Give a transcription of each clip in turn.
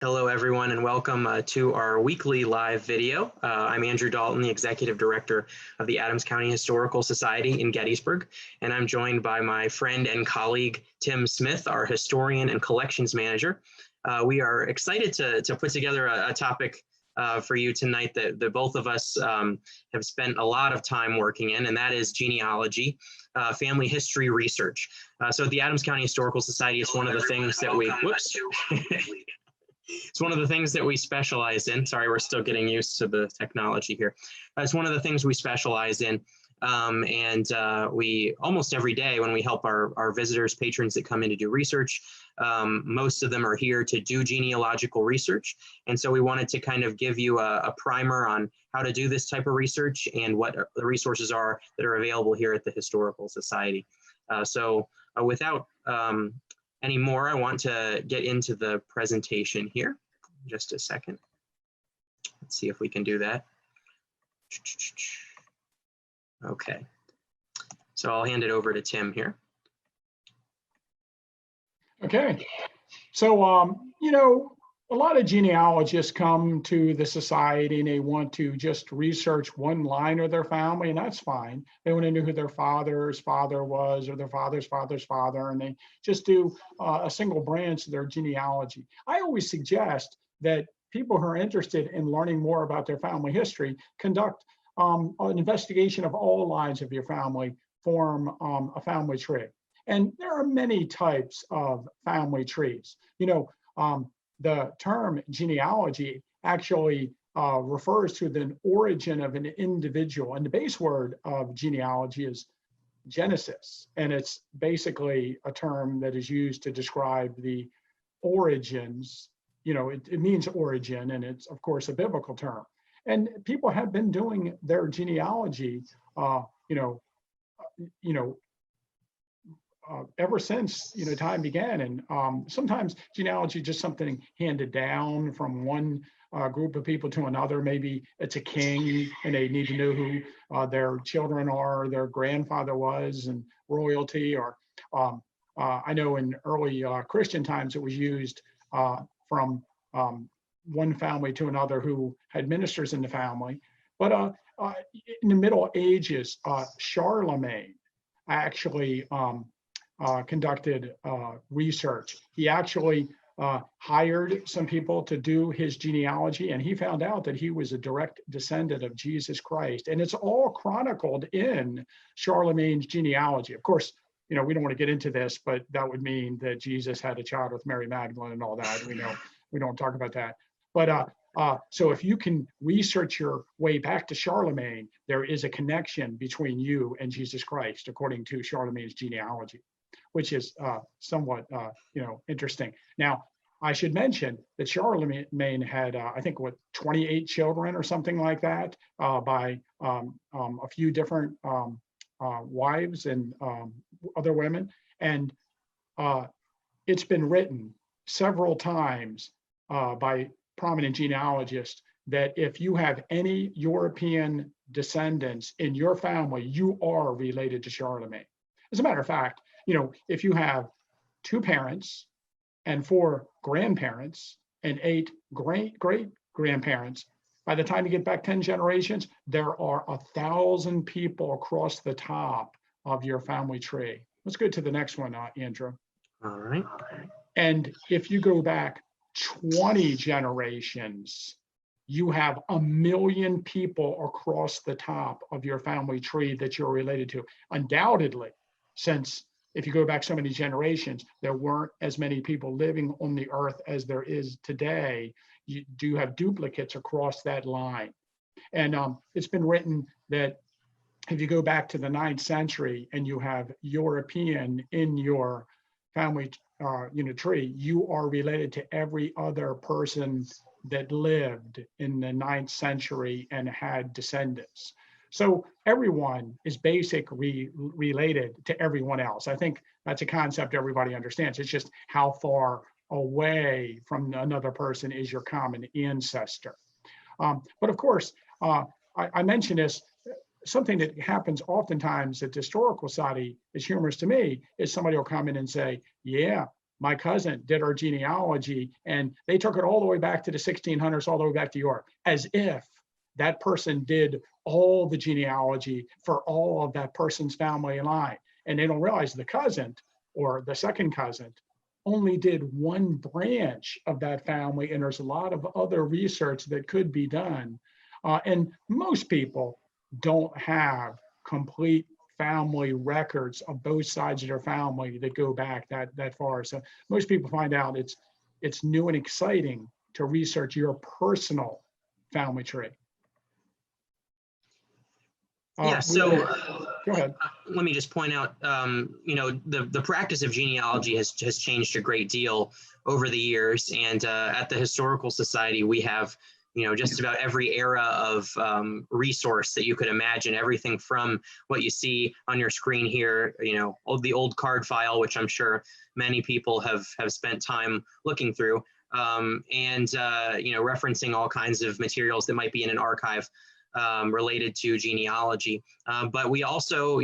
Hello, everyone, and welcome to our weekly live video. I'm Andrew Dalton, the Executive Director of the Adams County Historical Society in Gettysburg, and I'm joined by my friend and colleague, Tim Smith, our Historian and Collections Manager. We are excited to put together a topic for you tonight that both of us have spent a lot of time working in, and that is genealogy, family history research. So at the Adams County Historical Society, it's one of the things that we, whoops. It's one of the things that we specialize in. Sorry, we're still getting used to the technology here. It's one of the things we specialize in. We almost every day when we help our visitors, patrons that come in to do research, most of them are here to do genealogical research. And so we wanted to kind of give you a primer on how to do this type of research and what the resources are that are available here at the Historical Society. Without any more, I want to get into the presentation here. Just a second. Let's see if we can do that. Okay. So I'll hand it over to Tim here. Okay. So, a lot of genealogists come to the society and they want to just research one line of their family, and that's fine. They want to know who their father's father was or their father's father's father, and they just do a single branch of their genealogy. I always suggest that people who are interested in learning more about their family history conduct an investigation of all lines of your family, form a family tree. And there are many types of family trees. The term genealogy actually refers to the origin of an individual. And the base word of genealogy is Genesis. And it's basically a term that is used to describe the origins. It means origin, and it's, of course, a biblical term. And people have been doing their genealogy, ever since time began. And sometimes genealogy is just something handed down from one group of people to another. Maybe it's a king and they need to know who their children are, their grandfather was, and royalty. Or I know in early Christian times it was used from one family to another who had ministers in the family. But in the Middle Ages, Charlemagne actually conducted research. He actually hired some people to do his genealogy, and he found out that he was a direct descendant of Jesus Christ. And it's all chronicled in Charlemagne's genealogy. Of course, we don't want to get into this, but that would mean that Jesus had a child with Mary Magdalene and all that. We don't talk about that. But so if you can research your way back to Charlemagne, there is a connection between you and Jesus Christ, according to Charlemagne's genealogy, which is somewhat, interesting. Now, I should mention that Charlemagne had, I think, 28 children or something like that by a few different wives and other women. And it's been written several times by prominent genealogists that if you have any European descendants in your family, you are related to Charlemagne. As a matter of fact, if you have 2 parents and 4 grandparents and 8 great-great-grandparents, by the time you get back 10 generations, there are 1,000 people across the top of your family tree. Let's go to the next one, Andrew. All right. And if you go back 20 generations, you have 1 million people across the top of your family tree that you're related to. Undoubtedly, since if you go back so many generations, there weren't as many people living on the earth as there is today. You do have duplicates across that line. And it's been written that if you go back to the 9th century and you have European in your family tree, you are related to every other person that lived in the 9th century and had descendants. So everyone is basically related to everyone else. I think that's a concept everybody understands. It's just how far away from another person is your common ancestor. But of course, I mentioned this, something that happens oftentimes at the Historical Society is humorous to me, is somebody will come in and say, yeah, my cousin did our genealogy, and they took it all the way back to the 1600s, all the way back to York, as if that person did all the genealogy for all of that person's family line. And they don't realize the cousin or the second cousin only did one branch of that family, and there's a lot of other research that could be done. And most people don't have complete family records of both sides of their family that go back that far. So most people find out it's new and exciting to research your personal family tree. Yeah, so go ahead. Let me just point out, the practice of genealogy has changed a great deal over the years. And at the Historical Society, we have, just about every era of resource that you could imagine, everything from what you see on your screen here, the old card file, which I'm sure many people have spent time looking through, referencing all kinds of materials that might be in an archive related to genealogy. But we also,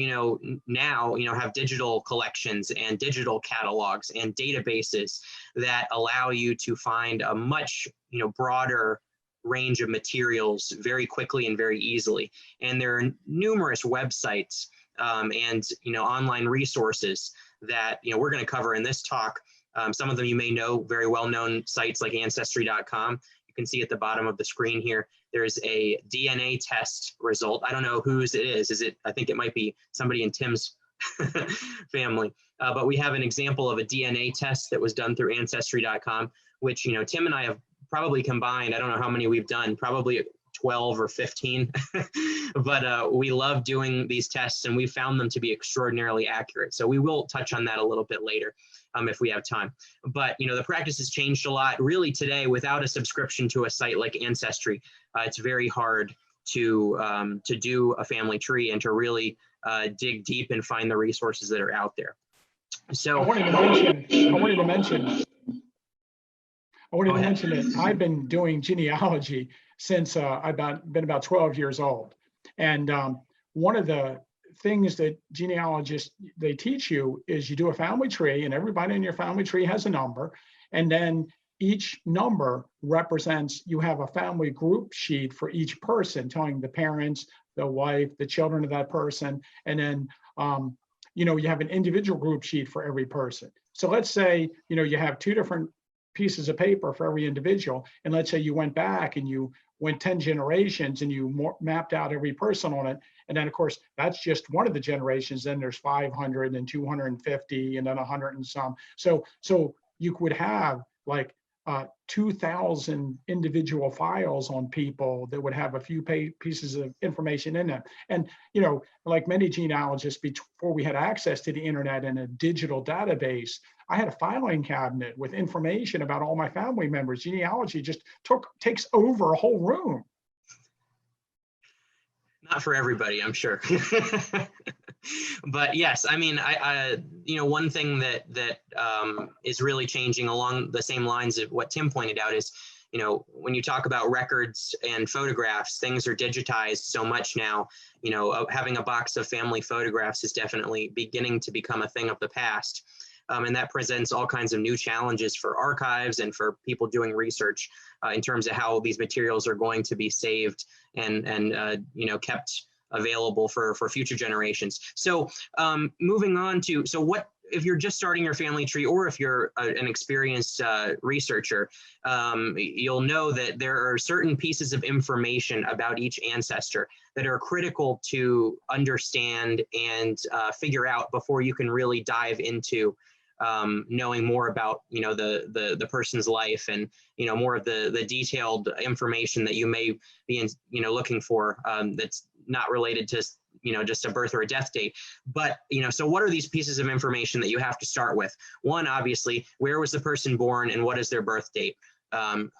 now, have digital collections and digital catalogs and databases that allow you to find a much, broader range of materials very quickly and very easily. And there are numerous websites and, online resources that, we're going to cover in this talk. Some of them you may know, very well-known sites like Ancestry.com. You can see at the bottom of the screen here, there's a DNA test result. I don't know whose it is. I think it might be somebody in Tim's family. But we have an example of a DNA test that was done through Ancestry.com, which, Tim and I have probably combined, I don't know how many we've done, probably 12 or 15. But we love doing these tests, and we found them to be extraordinarily accurate. So we will touch on that a little bit later if we have time. But, the practice has changed a lot. Really today, without a subscription to a site like Ancestry, it's very hard to do a family tree and to really dig deep and find the resources that are out there. So I wanted to mention that I've been doing genealogy since I've been about 12 years old. And one of the things that genealogists, they teach you is you do a family tree, and everybody in your family tree has a number. And then each number represents, you have a family group sheet for each person, telling the parents, the wife, the children of that person. And then, you have an individual group sheet for every person. So let's say, you have two different pieces of paper for every individual. And let's say you went back and you went 10 generations and you mapped out every person on it. And then of course, that's just one of the generations. Then there's 500 and 250 and then 100 and some. So you would have like 2,000 individual files on people that would have a few pieces of information in them. And, like many genealogists, before we had access to the internet and a digital database, I had a filing cabinet with information about all my family members. Genealogy just takes over a whole room. Not for everybody, I'm sure. But yes, I mean, one thing that is really changing along the same lines of what Tim pointed out is, when you talk about records and photographs, things are digitized so much now. Having a box of family photographs is definitely beginning to become a thing of the past. And that presents all kinds of new challenges for archives and for people doing research in terms of how these materials are going to be saved and kept available for future generations. So moving on to, what if you're just starting your family tree, or if you're an experienced researcher, you'll know that there are certain pieces of information about each ancestor that are critical to understand and figure out before you can really dive into knowing more about the person's life and more of the detailed information that you may be looking for that's not related to just a birth or a death date. But so what are these pieces of information that you have to start with? One, obviously, where was the person born and what is their birth date?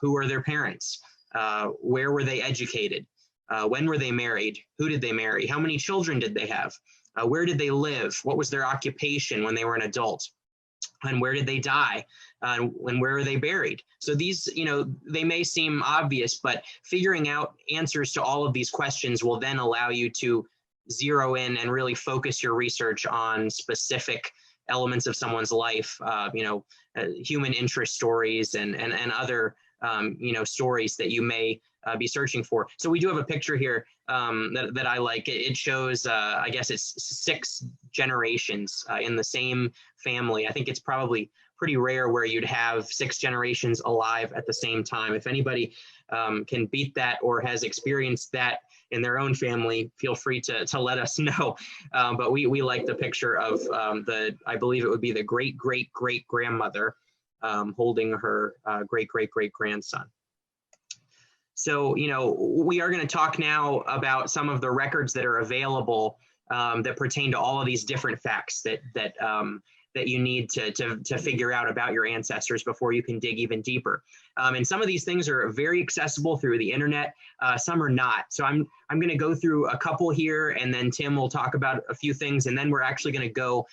Who are their parents? Where were they educated? When were they married? Who did they marry? How many children did they have? Where did they live? What was their occupation when they were an adult? And where did they die? And where are they buried? So these, they may seem obvious, but figuring out answers to all of these questions will then allow you to zero in and really focus your research on specific elements of someone's life, human interest stories and other stories that you may be searching for. So we do have a picture here that I like. It shows, I guess it's 6 generations in the same family. I think it's probably pretty rare where you'd have 6 generations alive at the same time. If anybody can beat that or has experienced that in their own family, feel free to let us know. But we like the picture of I believe it would be the great-great-great-grandmother holding her great-great-great-grandson. So, we are going to talk now about some of the records that are available that pertain to all of these different facts that you need to figure out about your ancestors before you can dig even deeper. And some of these things are very accessible through the internet. Some are not. So I'm going to go through a couple here, and then Tim will talk about a few things, and then we're actually going to go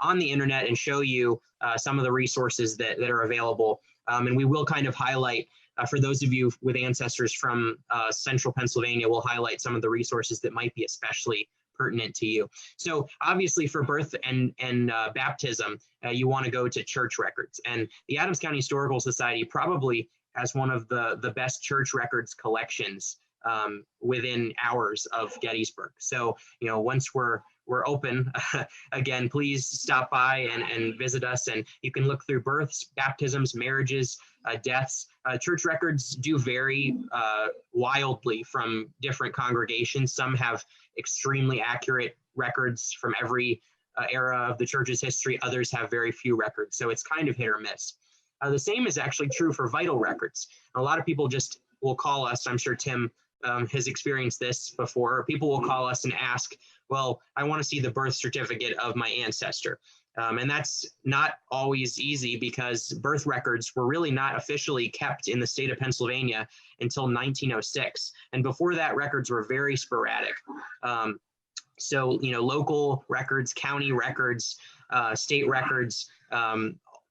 on the internet and show you some of the resources that are available. And we will kind of highlight, for those of you with ancestors from central Pennsylvania, we'll highlight some of the resources that might be especially pertinent to you. So obviously for birth and baptism, you want to go to church records. And the Adams County Historical Society probably has one of the best church records collections within hours of Gettysburg. So, once we're open again, please stop by and visit us, and you can look through births, baptisms, marriages, deaths. Church records do vary wildly from different congregations. Some have extremely accurate records from every era of the church's history. Others have very few records. So it's kind of hit or miss. The same is actually true for vital records. A lot of people just will call us. I'm sure Tim has experienced this before. People will call us and ask, well, I want to see the birth certificate of my ancestor. And that's not always easy because birth records were really not officially kept in the state of Pennsylvania until 1906. And before that, records were very sporadic. So, local records, county records, state records,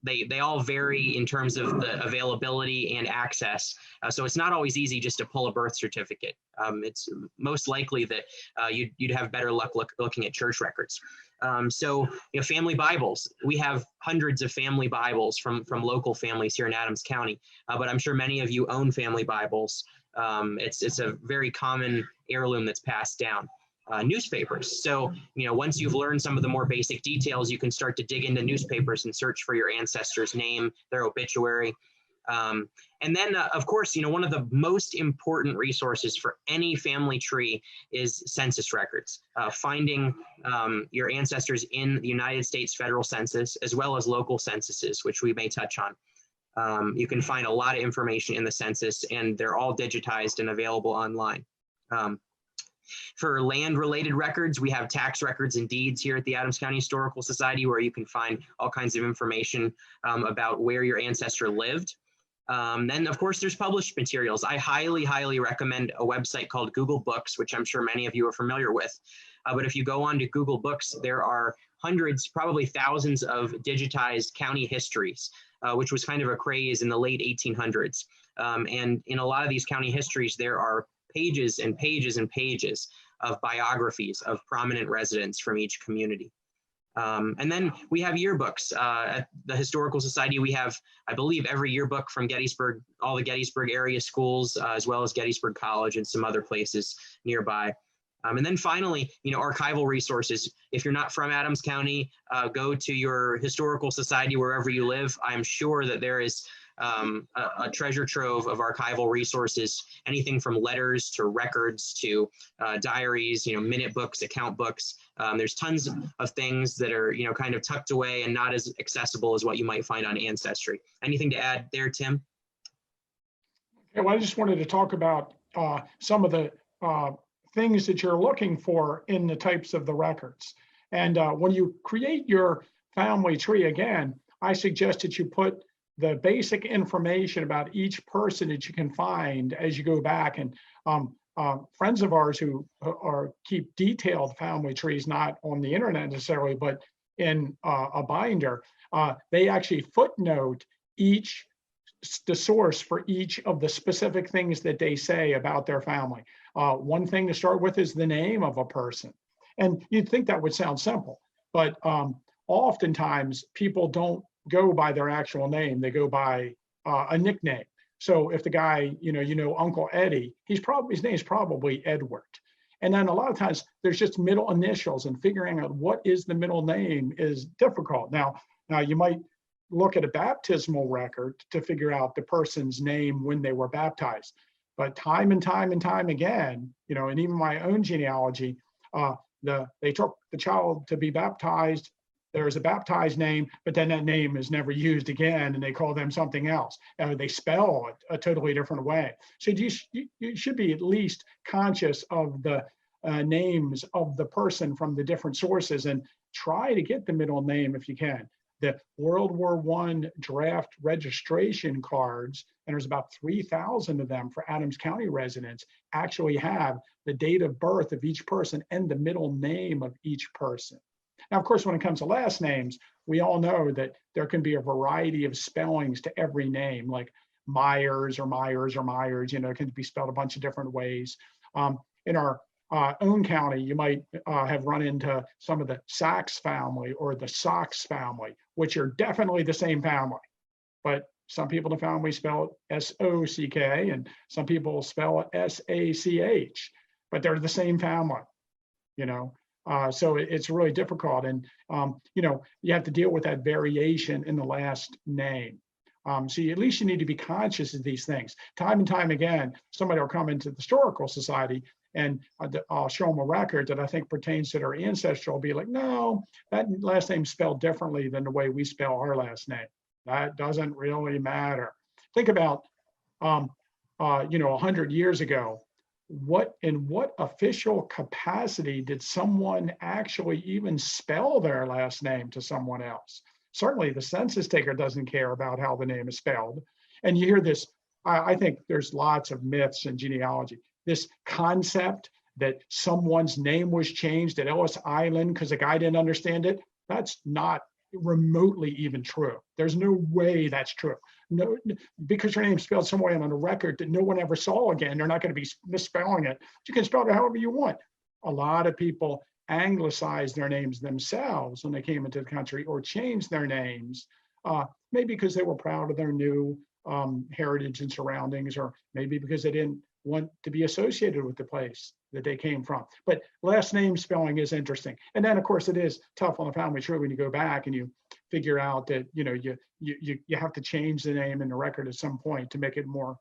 they all vary in terms of the availability and access. So it's not always easy just to pull a birth certificate. It's most likely that you'd have better luck looking at church records. So, family Bibles. We have hundreds of family Bibles from local families here in Adams County, but I'm sure many of you own family Bibles. It's a very common heirloom that's passed down. Newspapers. So, once you've learned some of the more basic details, you can start to dig into newspapers and search for your ancestor's name, their obituary. And then, of course, one of the most important resources for any family tree is census records. Finding your ancestors in the United States federal census, as well as local censuses, which we may touch on. You can find a lot of information in the census, and they're all digitized and available online. For land-related records, we have tax records and deeds here at the Adams County Historical Society, where you can find all kinds of information about where your ancestor lived. Then, of course, there's published materials. I highly, highly recommend a website called Google Books, which I'm sure many of you are familiar with. But if you go on to Google Books, there are hundreds, probably thousands of digitized county histories, which was kind of a craze in the late 1800s. And in a lot of these county histories, there are pages and pages and pages of biographies of prominent residents from each community. And then we have yearbooks. At the Historical Society, we have, I believe, every yearbook from Gettysburg, all the Gettysburg area schools, as well as Gettysburg College and some other places nearby. And then finally, archival resources. If you're not from Adams County, go to your Historical Society wherever you live. I'm sure that there is a treasure trove of archival resources, anything from letters to records to diaries, minute books, account books. There's tons of things that are, kind of tucked away and not as accessible as what you might find on Ancestry. Anything to add there, Tim? Okay, well, I just wanted to talk about some of the things that you're looking for in the types of the records. And when you create your family tree, again, I suggest that you put the basic information about each person that you can find as you go back. And friends of ours who keep detailed family trees, not on the internet necessarily, but in a binder, they actually footnote the source for each of the specific things that they say about their family. One thing to start with is the name of a person. And you'd think that would sound simple, but oftentimes people don't go by their actual name, they go by a nickname. So if the guy, Uncle Eddie, his name is probably Edward. And then a lot of times there's just middle initials, and figuring out what is the middle name is difficult. Now you might look at a baptismal record to figure out the person's name when they were baptized. But time and time and time again, and even my own genealogy, they took the child to be baptized. There's a baptized name, but then that name is never used again, and they call them something else. They spell it a totally different way. So you should be at least conscious of the names of the person from the different sources, and try to get the middle name if you can. The World War I draft registration cards, and there's about 3,000 of them for Adams County residents, actually have the date of birth of each person and the middle name of each person. Now, of course, when it comes to last names, we all know that there can be a variety of spellings to every name, like Myers or Myers or Myers, it can be spelled a bunch of different ways. In our own county, you might have run into some of the Sachs family or the Sox family, which are definitely the same family. But some people in the family spell it S-O-C-K, and some people spell it S-A-C-H, but they're the same family, so it's really difficult. And, you have to deal with that variation in the last name. So at least you need to be conscious of these things. Time and time again, somebody will come into the Historical Society, and I'll show them a record that I think pertains to their ancestry. I'll be like, no, that last name's spelled differently than the way we spell our last name. That doesn't really matter. Think about, 100 years ago, in what official capacity did someone actually even spell their last name to someone else? Certainly the census taker doesn't care about how the name is spelled. And you hear this, I think there's lots of myths in genealogy. This concept that someone's name was changed at Ellis Island because a guy didn't understand it, that's not remotely even true. There's no way that's true. No, because your name's spelled somewhere on a record that no one ever saw again, they're not going to be misspelling it. You can spell it however you want. A lot of people anglicized their names themselves when they came into the country, or changed their names, maybe because they were proud of their new heritage and surroundings, or maybe because they didn't want to be associated with the place that they came from. But last name spelling is interesting. And then of course it is tough on the family tree when you go back and you figure out that you have to change the name in the record at some point to make it more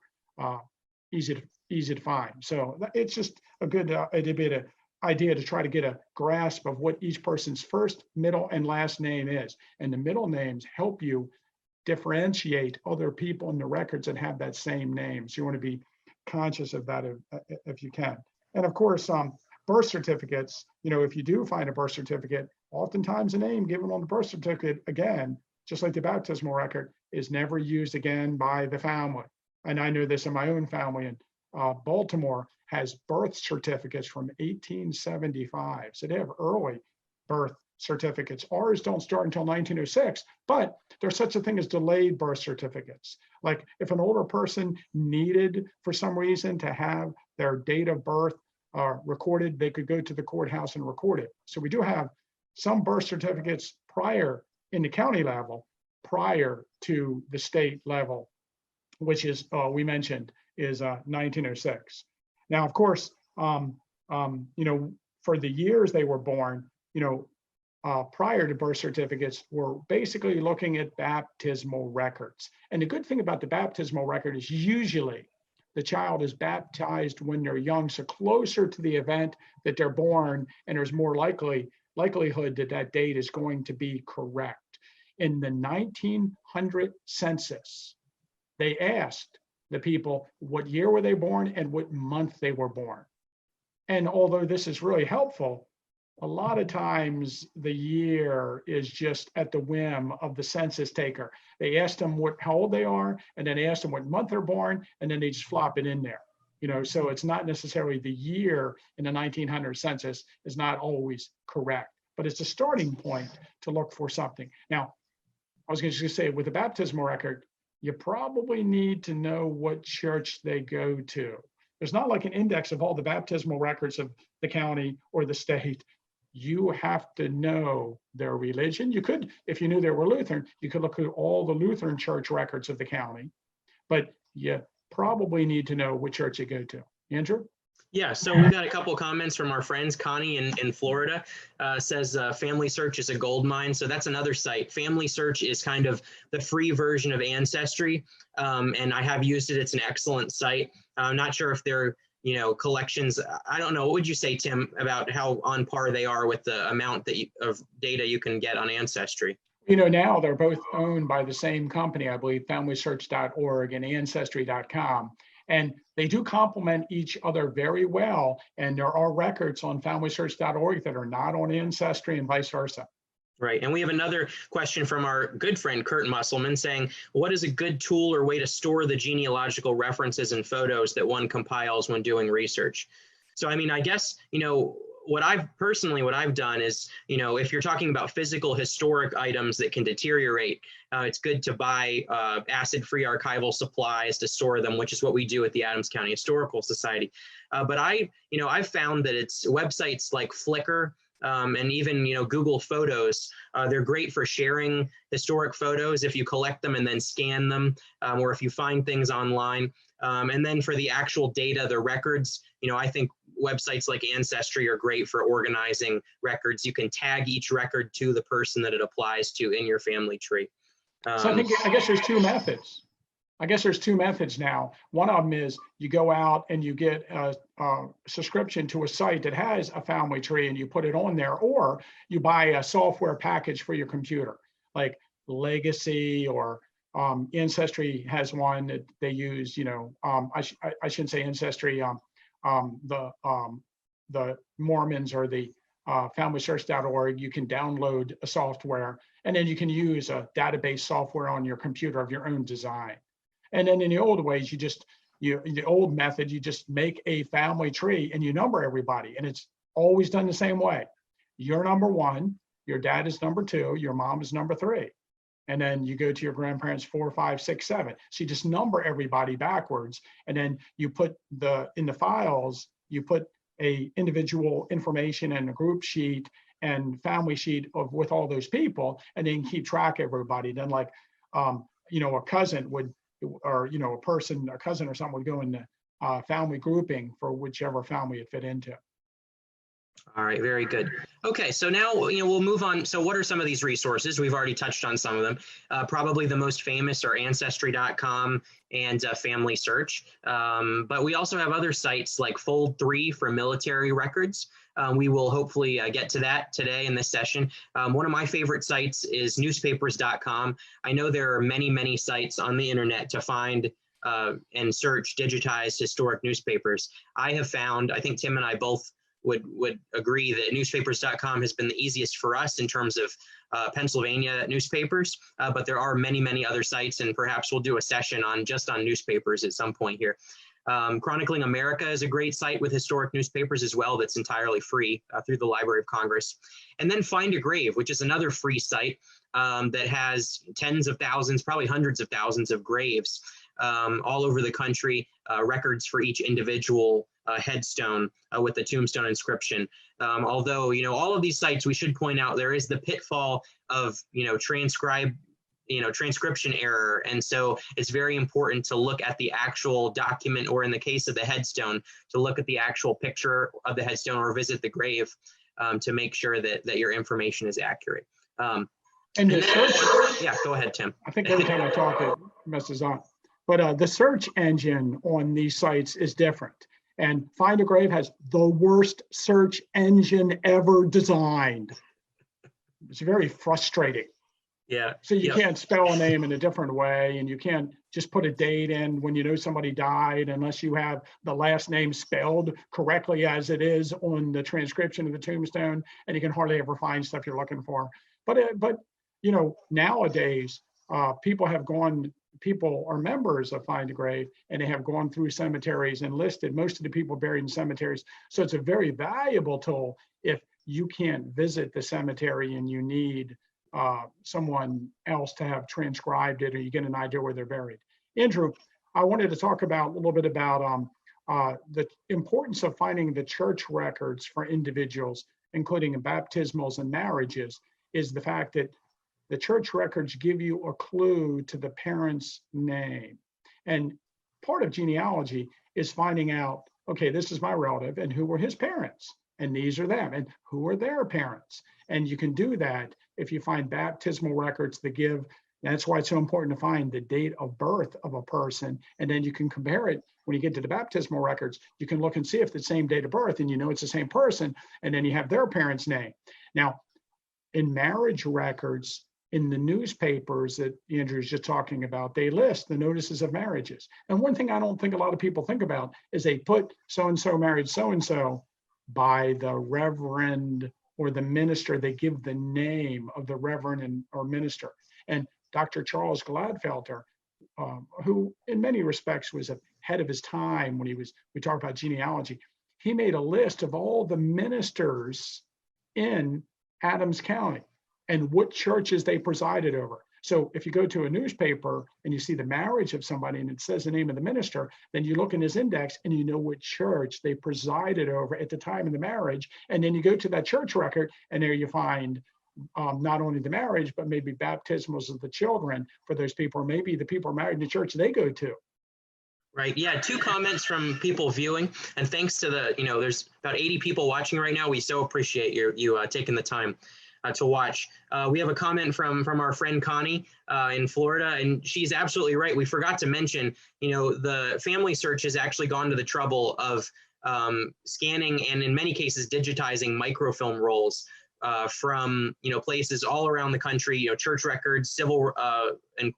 easy to find. So it's just a good idea to try to get a grasp of what each person's first, middle, and last name is. And the middle names help you differentiate other people in the records that have that same name. So you want to be conscious of that if you can. And of course, birth certificates, if you do find a birth certificate, oftentimes a name given on the birth certificate, again, just like the baptismal record, is never used again by the family. And I know this in my own family, in Baltimore has birth certificates from 1875. So they have early birth certificates. Ours don't start until 1906, but there's such a thing as delayed birth certificates. Like if an older person needed for some reason to have their date of birth recorded, they could go to the courthouse and record it. So we do have some birth certificates prior in the county level, prior to the state level, which is, we mentioned, is 1906. Now, of course, for the years they were born, prior to birth certificates, we're basically looking at baptismal records. And the good thing about the baptismal record is usually the child is baptized when they're young, so closer to the event that they're born, and there's more likelihood that that date is going to be correct. In the 1900 census, they asked the people what year were they born and what month they were born. And although this is really helpful, a lot of times the year is just at the whim of the census taker. They ask them how old they are, and then they ask them what month they're born, and then they just flop it in there. So it's not necessarily the year in the 1900 census is not always correct, but it's a starting point to look for something. Now, I was going to say with the baptismal record, you probably need to know what church they go to. There's not like an index of all the baptismal records of the county or the state. you have to know their religion. You could, if you knew they were Lutheran, you could look at all the Lutheran church records of the county, but you probably need to know which church you go to. Andrew? Yeah, so we got a couple comments from our friends. Connie in Florida says Family Search is a gold mine. So that's another site. Family Search is kind of the free version of Ancestry, and I have used it. It's an excellent site. I'm not sure if they're collections. I don't know. What would you say, Tim, about how on par they are with the amount that of data you can get on Ancestry? Now they're both owned by the same company, I believe, FamilySearch.org and Ancestry.com. And they do complement each other very well. And there are records on FamilySearch.org that are not on Ancestry and vice versa. Right. And we have another question from our good friend, Kurt Musselman, saying, what is a good tool or way to store the genealogical references and photos that one compiles when doing research? So, I mean, I guess, what I've done is, if you're talking about physical historic items that can deteriorate, it's good to buy acid-free archival supplies to store them, which is what we do at the Adams County Historical Society. But I've found that it's websites like Flickr and even, Google Photos. They're great for sharing historic photos if you collect them and then scan them, or if you find things online. And then for the actual data, the records, I think websites like Ancestry are great for organizing records. You can tag each record to the person that it applies to in your family tree. So I guess there's two methods. Now. One of them is you go out and you get a subscription to a site that has a family tree and you put it on there, or you buy a software package for your computer, like Legacy or Ancestry has one that they use. I shouldn't say Ancestry. The Mormons or the FamilySearch.org, you can download a software, and then you can use a database software on your computer of your own design. And then in the old ways, the old method, you just make a family tree and you number everybody, and it's always done the same way. You're number one, your dad is number two, your mom is number three. And then you go to your grandparents 4, 5, 6, 7. So you just number everybody backwards. And then you put in the files, you put a individual information and a group sheet and family sheet with all those people, and then keep track of everybody. Then like, a cousin would, or, a cousin or something would go in the family grouping for whichever family it fit into. All right, very good. Okay, so now we'll move on. So what are some of these resources? We've already touched on some of them. Probably the most famous are Ancestry.com and Family Search. But we also have other sites like Fold3 for military records. We will hopefully get to that today in this session. One of my favorite sites is newspapers.com. I know there are many, many sites on the internet to find and search digitized historic newspapers. I have found, I think Tim and I both would agree that newspapers.com has been the easiest for us in terms of Pennsylvania newspapers, but there are many, many other sites, and perhaps we'll do a session on just on newspapers at some point here. Chronicling America is a great site with historic newspapers as well that's entirely free through the Library of Congress. And then Find a Grave, which is another free site that has tens of thousands, probably hundreds of thousands of graves all over the country, records for each individual headstone with the tombstone inscription. Although, all of these sites, we should point out, there is the pitfall of, transcription error. And so it's very important to look at the actual document, or in the case of the headstone, to look at the actual picture of the headstone or visit the grave to make sure that your information is accurate. And the search, yeah, go ahead, Tim. I think every time I talk, it messes up. But the search engine on these sites is different. And Find a Grave has the worst search engine ever designed. It's very frustrating. Yeah. So you can't spell a name in a different way, and you can't just put a date in when somebody died unless you have the last name spelled correctly as it is on the transcription of the tombstone, and you can hardly ever find stuff you're looking for. But nowadays, people are members of Find a Grave, and they have gone through cemeteries and listed most of the people buried in cemeteries. So it's a very valuable tool if you can't visit the cemetery and you need someone else to have transcribed it, or you get an idea where they're buried. Andrew, I wanted to talk a little bit about the importance of finding the church records for individuals. including baptismals and marriages, is the fact that the church records give you a clue to the parent's name. And part of genealogy is finding out, okay, this is my relative and who were his parents, and these are them, and who are their parents. And you can do that if you find baptismal records that give. That's why it's so important to find the date of birth of a person. And then you can compare it when you get to the baptismal records. You can look and see if it's the same date of birth, and you know it's the same person, and then you have their parents' name. Now, in marriage records, in the newspapers that Andrew's just talking about, they list the notices of marriages. And one thing I don't think a lot of people think about is they put so-and-so married so-and-so by the reverend or the minister. They give the name of the reverend or minister. And Dr. Charles Gladfelter, who in many respects was ahead of his time when we talk about genealogy, he made a list of all the ministers in Adams County and what churches they presided over. So if you go to a newspaper and you see the marriage of somebody and it says the name of the minister, then you look in his index and you know what church they presided over at the time of the marriage. And then you go to that church record and there you find not only the marriage, but maybe baptismals of the children for those people, or maybe the people are married in the church they go to. Right. Yeah. 2 comments from people viewing, and thanks to there's about 80 people watching right now. We so appreciate you taking the time to watch. We have a comment from our friend Connie in Florida, and she's absolutely right. We forgot to mention, the Family Search has actually gone to the trouble of scanning and in many cases digitizing microfilm rolls from places all around the country, church records, civil and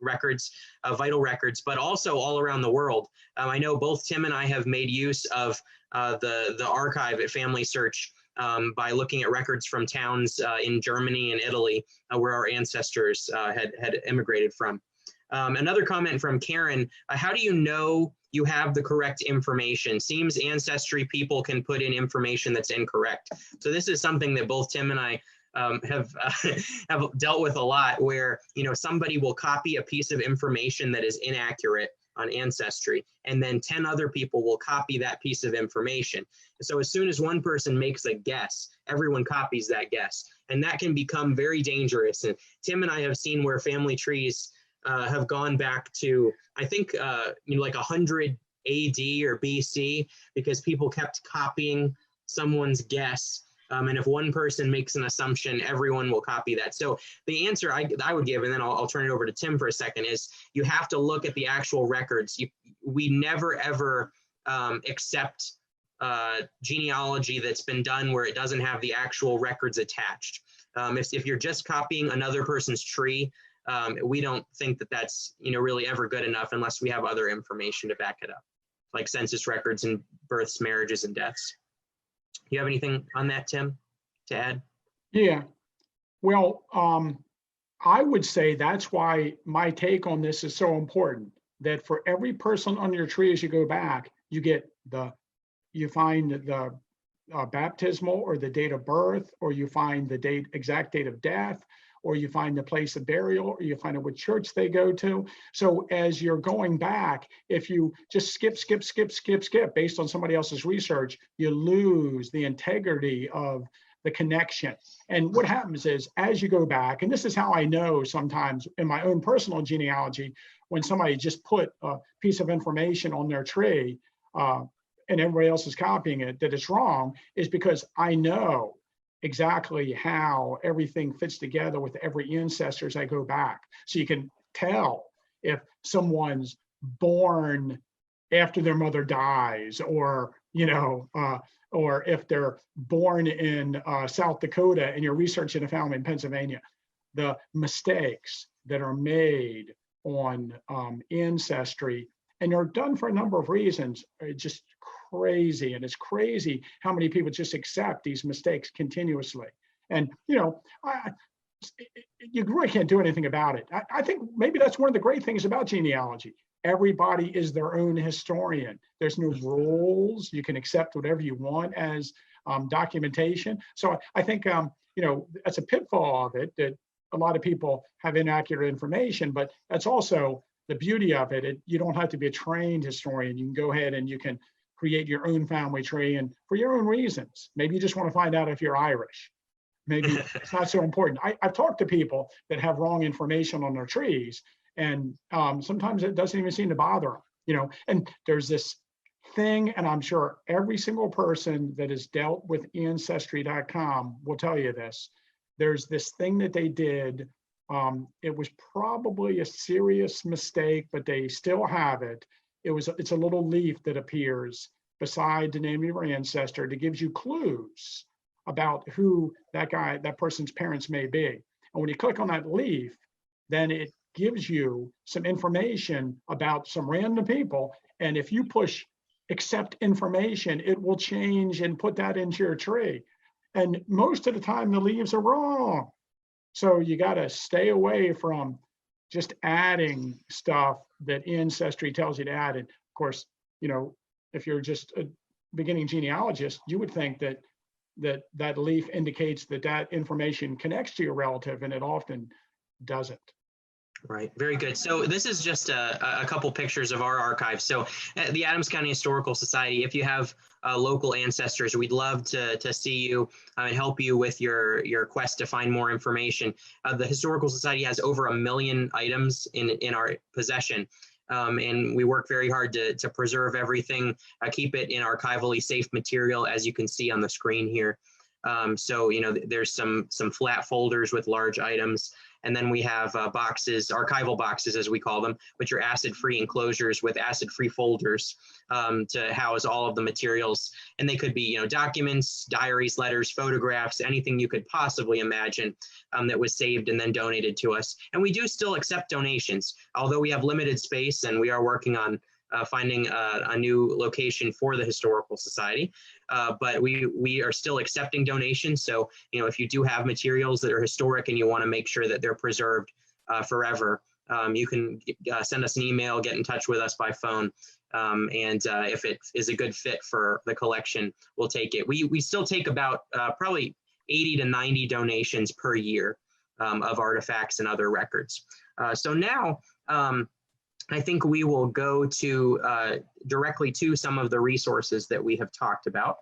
records, vital records, but also all around the world. I know both Tim and I have made use of the archive at Family Search by looking at records from towns in Germany and Italy where our ancestors had immigrated from. Another comment from Karen, how do you know you have the correct information? Seems ancestry people can put in information that's incorrect. So this is something that both Tim and I have dealt with a lot, where somebody will copy a piece of information that is inaccurate on Ancestry, and then 10 other people will copy that piece of information. So as soon as one person makes a guess, everyone copies that guess, and that can become very dangerous. And Tim and I have seen where family trees have gone back to, I think, like 100 AD or BC, because people kept copying someone's guess. And if one person makes an assumption, everyone will copy that. So the answer I would give, and then I'll turn it over to Tim for a second, is you have to look at the actual records. We never, ever accept genealogy that's been done where it doesn't have the actual records attached. If you're just copying another person's tree, we don't think that that's really ever good enough unless we have other information to back it up, like census records and births, marriages, and deaths. You have anything on that, Tim, to add? Yeah, well, I would say that's why my take on this is so important, that for every person on your tree, as you go back, you find the baptismal or the date of birth, or you find the exact date of death, or you find the place of burial, or you find out what church they go to. So as you're going back, if you just skip based on somebody else's research, you lose the integrity of the connection. And what happens is, as you go back, and this is how I know sometimes in my own personal genealogy, when somebody just put a piece of information on their tree and everybody else is copying it, that it's wrong, is because I know exactly how everything fits together with every ancestor as I go back. So you can tell if someone's born after their mother dies, or or if they're born in South Dakota and you're researching a family in Pennsylvania. The mistakes that are made on Ancestry, and they're done for a number of reasons, are just crazy. And it's crazy how many people just accept these mistakes continuously. And you really can't do anything about it. I think maybe that's one of the great things about genealogy. Everybody is their own historian. There's no rules. You can accept whatever you want as documentation. So I think that's a pitfall of it, that a lot of people have inaccurate information, but that's also the beauty of it. You don't have to be a trained historian. You can go ahead and you can create your own family tree and for your own reasons. Maybe you just want to find out if you're Irish. Maybe it's not so important. I've talked to people that have wrong information on their trees, and sometimes it doesn't even seem to bother them, and there's this thing, and I'm sure every single person that has dealt with ancestry.com will tell you this. There's this thing that they did. It was probably a serious mistake, but they still have it. It's a little leaf that appears beside the name of your ancestor that gives you clues about who that person's parents may be. And when you click on that leaf, then it gives you some information about some random people. And if you push accept information, it will change and put that into your tree. And most of the time the leaves are wrong. So you got to stay away from just adding stuff that Ancestry tells you to add. And of course, if you're just a beginning genealogist, you would think that leaf indicates that information connects to your relative, and it often doesn't. Right. Very good. So this is just a couple pictures of our archive. So at the Adams County Historical Society, if you have local ancestors, we'd love to see you and help you with your quest to find more information. The Historical Society has over 1 million items in our possession. And we work very hard to preserve everything, keep it in archivally safe material, as you can see on the screen here. So, there's some flat folders with large items. And then we have boxes, archival boxes, as we call them, which are acid-free enclosures with acid-free folders to house all of the materials. And they could be, documents, diaries, letters, photographs, anything you could possibly imagine that was saved and then donated to us. And we do still accept donations, although we have limited space and we are working on finding a new location for the Historical Society. But we are still accepting donations. So, if you do have materials that are historic and you want to make sure that they're preserved forever, you can send us an email, get in touch with us by phone. And if it is a good fit for the collection, we'll take it. We still take about probably 80 to 90 donations per year of artifacts and other records. So now, I think we will go to directly to some of the resources that we have talked about.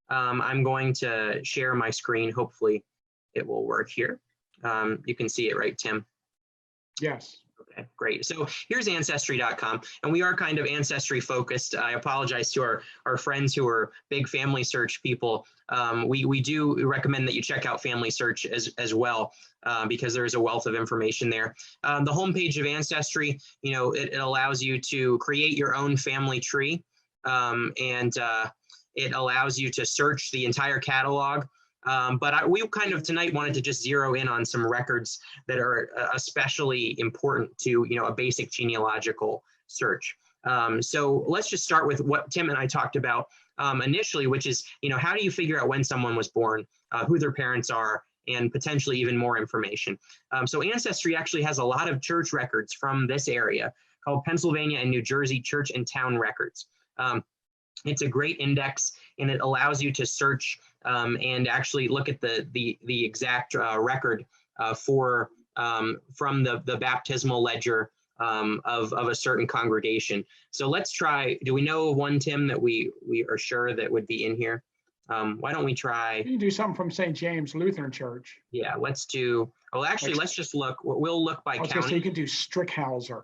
I'm going to share my screen. Hopefully it will work here. You can see it, right, Tim? Yes. Okay, great. So here's Ancestry.com, and we are kind of ancestry focused. I apologize to our friends who are big Family Search people. We do recommend that you check out Family Search as well, because there is a wealth of information there. The homepage of Ancestry, it allows you to create your own family tree, and it allows you to search the entire catalog. But we kind of tonight wanted to just zero in on some records that are especially important to, a basic genealogical search. So let's just start with what Tim and I talked about initially, which is, how do you figure out when someone was born, who their parents are, and potentially even more information. So Ancestry actually has a lot of church records from this area called Pennsylvania and New Jersey Church and Town Records. It's a great index, and it allows you to search and actually look at the exact record from the baptismal ledger of a certain congregation. So let's try. Do we know one, Tim, that we are sure that would be in here? Why don't we try? You can do something from St. James Lutheran Church. Yeah, let's do. Well, actually, let's just look. We'll look by county. So you can do Strickhauser.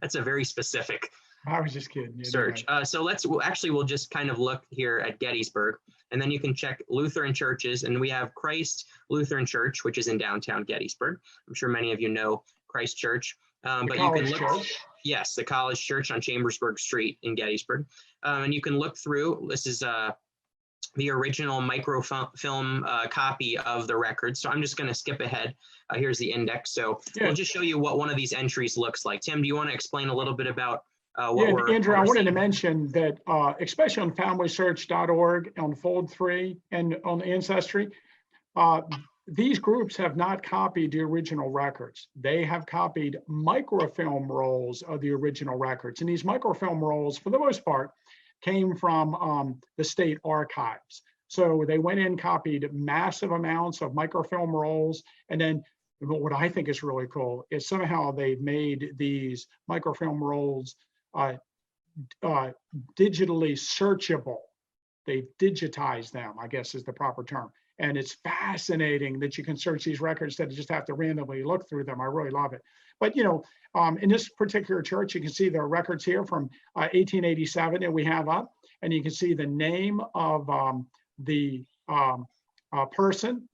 That's a very specific. I was just kidding. Search. So we'll just kind of look here at Gettysburg, and then you can check Lutheran churches, and we have Christ Lutheran Church, which is in downtown Gettysburg. I'm sure many of you know Christ Church, but you can look. Church. Yes, the College Church on Chambersburg Street in Gettysburg, and you can look through. This is the original microfilm copy of the record. So I'm just going to skip ahead. Here's the index. So we'll just show you what one of these entries looks like. Tim, do you want to explain a little bit about? Andrew, I wanted to mention that, especially on FamilySearch.org, on Fold 3, and on Ancestry, these groups have not copied the original records. They have copied microfilm rolls of the original records. And these microfilm rolls, for the most part, came from the state archives. So they went in, copied massive amounts of microfilm rolls, and then what I think is really cool is somehow they've made these microfilm rolls digitally searchable. They've digitized them, I guess is the proper term. And it's fascinating that you can search these records instead of just have to randomly look through them. I really love it. But, in this particular church, you can see the records here from 1887 that we have up, and you can see the name of the person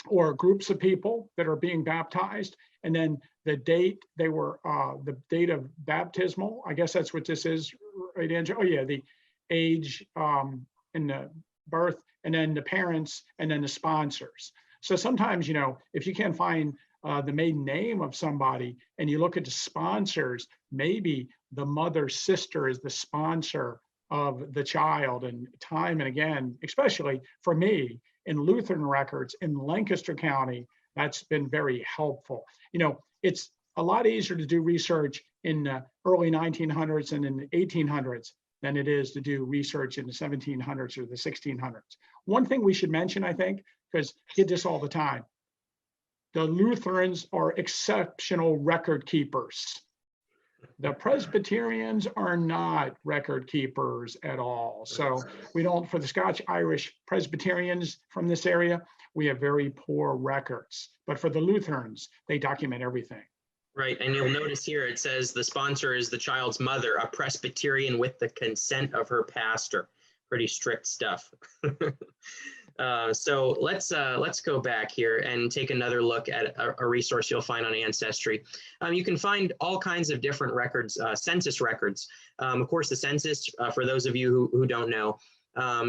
or groups of people that are being baptized, and then the date they were, the date of baptismal. I guess that's what this is, right, Andrew? Oh yeah, the age and the birth, and then the parents, and then the sponsors. So sometimes, if you can't find the maiden name of somebody and you look at the sponsors, maybe the mother's sister is the sponsor of the child. And time and again, especially for me in Lutheran records in Lancaster County, that's been very helpful. It's a lot easier to do research in the early 1900s and in the 1800s than it is to do research in the 1700s or the 1600s. One thing we should mention, I think, because I get this all the time, the Lutherans are exceptional record keepers. The Presbyterians are not record keepers at all. So we don't, for the Scotch Irish Presbyterians from this area, we have very poor records. But for the Lutherans, they document everything. Right, and you'll notice here it says the sponsor is the child's mother, a Presbyterian with the consent of her pastor. Pretty strict stuff. So let's go back here and take another look at a resource you'll find on Ancestry. You can find all kinds of different records, census records. Of course, the census, for those of you who don't know,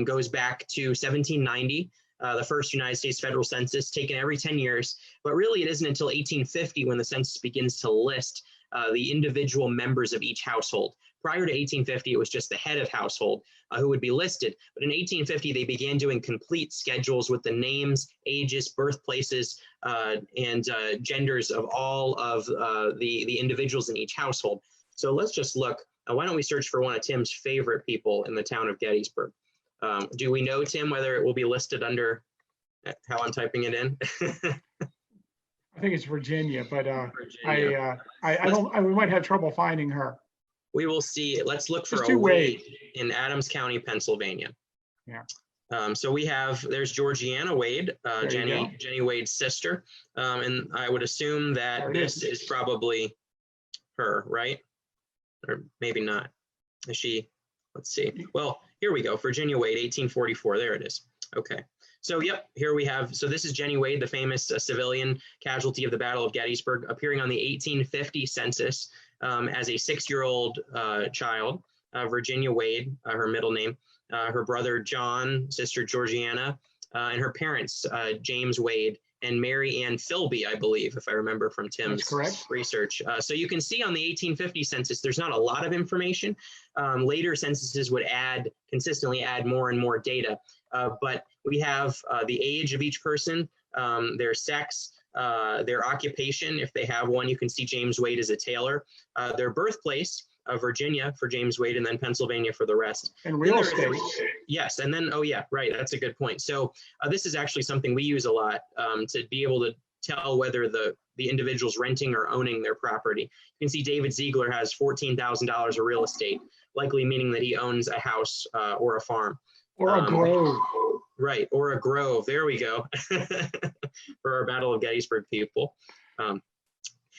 goes back to 1790. The first United States federal census, taken every 10 years, but really it isn't until 1850 when the census begins to list the individual members of each household. Prior to 1850, it was just the head of household who would be listed. But in 1850, they began doing complete schedules with the names, ages, birthplaces, and genders of all of the individuals in each household. So let's just look. Why don't we search for one of Tim's favorite people in the town of Gettysburg? Do we know, Tim, whether it will be listed under how I'm typing it in? I think it's Virginia, but Virginia. we might have trouble finding her. We will see. Let's look for a Wade in Adams County, Pennsylvania. Yeah. So we have, there's Georgiana Wade, Jenny Wade's sister. And I would assume that this is probably her, right? Or maybe not. Is she? Let's see. Well, here we go. Virginia Wade, 1844. There it is. Okay. So, yep, here we have. So this is Jenny Wade, the famous civilian casualty of the Battle of Gettysburg, appearing on the 1850 census as a 6-year-old child. Virginia Wade, her middle name, her brother John, sister Georgiana, and her parents, James Wade and Mary Ann Philby, I believe, if I remember from Tim's research. So you can see on the 1850 census, there's not a lot of information. Later censuses would consistently add more and more data. But we have the age of each person, their sex, their occupation, if they have one. You can see James Wade as a tailor, their birthplace, Virginia for James Wade, and then Pennsylvania for the rest. And real estate. Yes, and then, oh yeah, right, that's a good point. So this is actually something we use a lot to be able to tell whether the individual's renting or owning their property. You can see David Ziegler has $14,000 of real estate, likely meaning that he owns a house or a farm. Or a grove. Right, or a grove. There we go. For our Battle of Gettysburg people.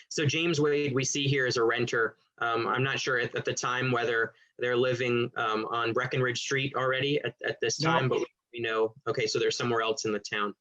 So James Wade, we see here as a renter. I'm not sure at the time whether they're living on Breckenridge Street already at this time, but we know, okay, so they're somewhere else in the town.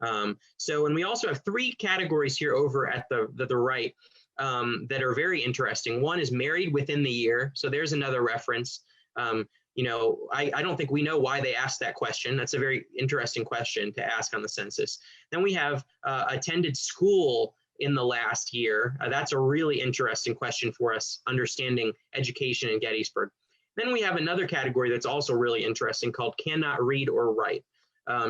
And we also have 3 categories here over at the right that are very interesting. One is married within the year. So there's another reference. I don't think we know why they asked that question. That's a very interesting question to ask on the census. Then we have attended school in the last year. That's a really interesting question for us understanding education in Gettysburg. Then we have another category that's also really interesting called cannot read or write.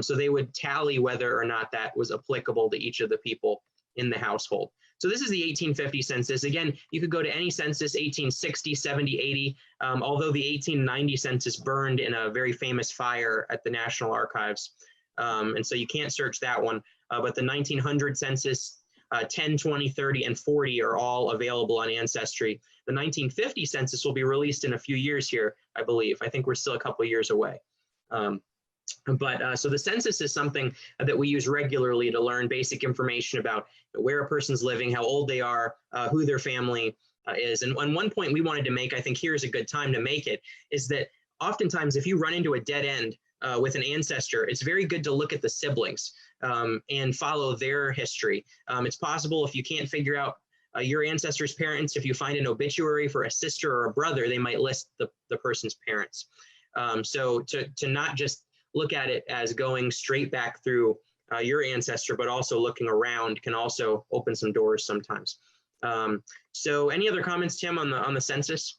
So they would tally whether or not that was applicable to each of the people in the household. So this is the 1850 census. Again, you could go to any census, 1860, 70, 80, although the 1890 census burned in a very famous fire at the National Archives. And so you can't search that one. But the 1900 census, 10, 20, 30, and 40 are all available on Ancestry. The 1950 census will be released in a few years here, I believe. I think we're still a couple of years away. So the census is something that we use regularly to learn basic information about where a person's living, how old they are, who their family is. And one point we wanted to make, I think here is a good time to make it, is that oftentimes if you run into a dead end with an ancestor, it's very good to look at the siblings and follow their history. It's possible if you can't figure out your ancestor's parents, if you find an obituary for a sister or a brother, they might list the person's parents. So to not just look at it as going straight back through your ancestor, but also looking around can also open some doors sometimes. So any other comments, Tim, on the census?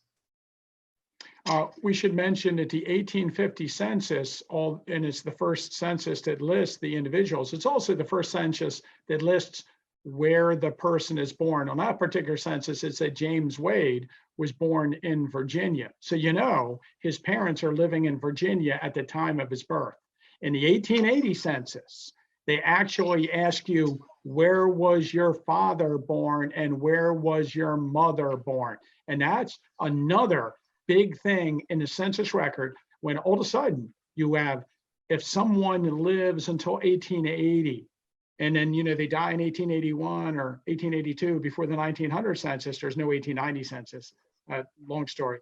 We should mention that the 1850 census, and it's the first census that lists the individuals. It's also the first census that lists where the person is born. On that particular census, it said James Wade was born in Virginia. So you know his parents are living in Virginia at the time of his birth. In the 1880 census, they actually ask you, where was your father born and where was your mother born? And that's another big thing in the census record, when all of a sudden you have, if someone lives until 1880, and then, you know, they die in 1881 or 1882 before the 1900 census, there's no 1890 census, long story.